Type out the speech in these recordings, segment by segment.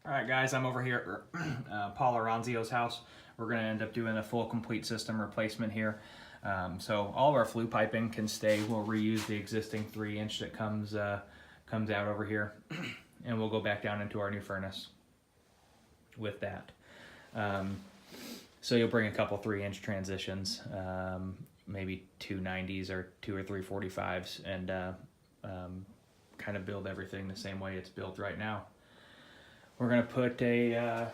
All right, guys, I'm over here at CL.ronzio's house. We're going to end up doing a full complete system replacement here. So all of our flue piping can stay. We'll reuse the existing 3-inch that comes out over here, and we'll go back down into our new furnace with that. So you'll bring a couple 3-inch transitions, maybe 2 90s or 2 or 3 45s, and kind of build everything the same way it's built right now. We're going to put a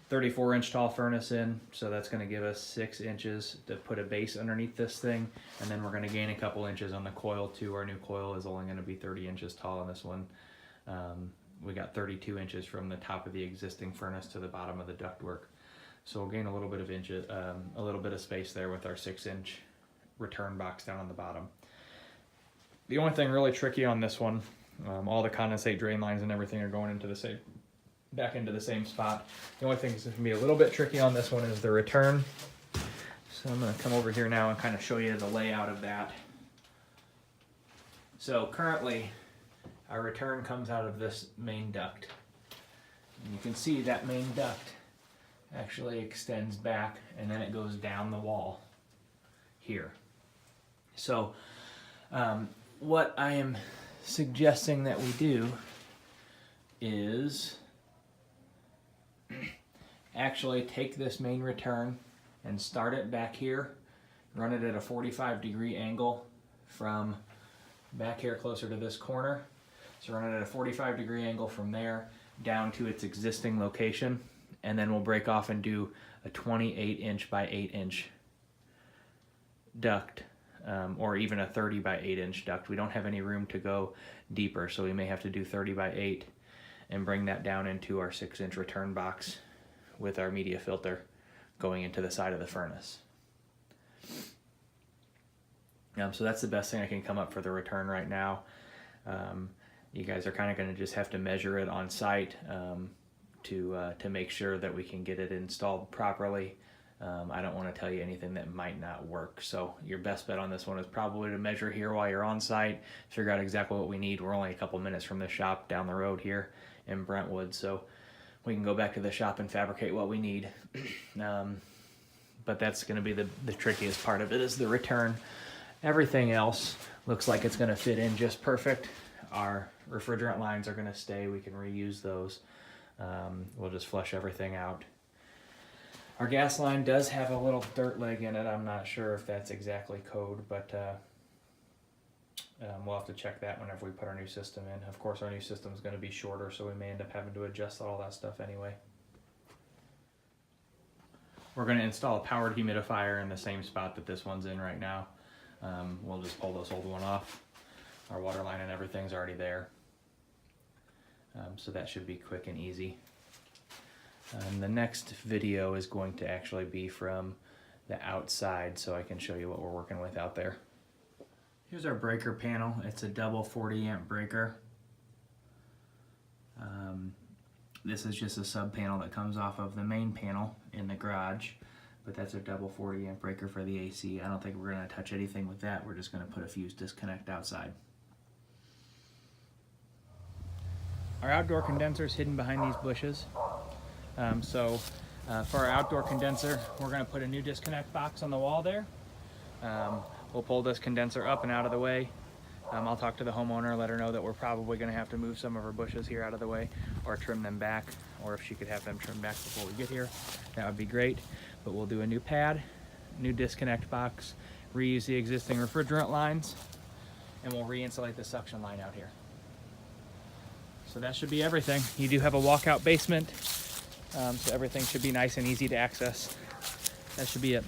34-inch tall furnace in, so that's going to give us 6 inches to put a base underneath this thing, and then we're going to gain a couple inches on the coil too. Our new coil is only going to be 30 inches tall on this one. We got 32 inches from the top of the existing furnace to the bottom of the ductwork, so we'll gain a little bit of a little bit of space there with our 6-inch return box down on the bottom. The only thing really tricky on this one, all the condensate drain lines and everything are going into the same, back into the same spot. The only thing that's going to be a little bit tricky on this one is the return. So I'm going to come over here now and kind of show you the layout of that. So currently our return comes out of this main duct. And you can see that main duct actually extends back and then it goes down the wall here. So what I am suggesting that we do is actually take this main return and start it back here, run it at a 45-degree angle from back here closer to this corner. So run it at a 45-degree angle from there down to its existing location, and then we'll break off and do a 28-inch by 8-inch duct. Or even a 30 by 8-inch duct. We don't have any room to go deeper, so we may have to do 30 by 8 and bring that down into our 6-inch return box with our media filter going into the side of the furnace. So that's the best thing I can come up for the return right now. You guys are kind of going to just have to measure it on site to make sure that we can get it installed properly. I don't want to tell you anything that might not work. So your best bet on this one is probably to measure here while you're on site, figure out exactly what we need. We're only a couple minutes from the shop down the road here in Brentwood, so we can go back to the shop and fabricate what we need. But that's going to be the trickiest part of it, is the return. Everything else looks like it's going to fit in just perfect. Our refrigerant lines are going to stay. We can reuse those. We'll just flush everything out. Our gas line does have a little dirt leg in it. I'm not sure if that's exactly code, but we'll have to check that whenever we put our new system in. Of course, our new system is going to be shorter, so we may end up having to adjust all that stuff anyway. We're going to install a powered humidifier in the same spot that this one's in right now. We'll just pull this old one off. Our water line and everything's already there. So that should be quick and easy. The next video is going to actually be from the outside, so I can show you what we're working with out there. Here's our breaker panel. It's a double 40-amp breaker. This is just a sub panel that comes off of the main panel in the garage, but that's a double 40-amp breaker for the AC. I don't think we're going to touch anything with that. We're just going to put a fuse disconnect outside. Our outdoor condenser is hidden behind these bushes. For our outdoor condenser, we're going to put a new disconnect box on the wall there. We'll pull this condenser up and out of the way. I'll talk to the homeowner, let her know that we're probably going to have to move some of our bushes here out of the way or trim them back, or if she could have them trimmed back before we get here, that would be great. But we'll do a new pad, new disconnect box, reuse the existing refrigerant lines, and we'll re-insulate the suction line out here. So that should be everything. You do have a walkout basement. So everything should be nice and easy to access. That should be it.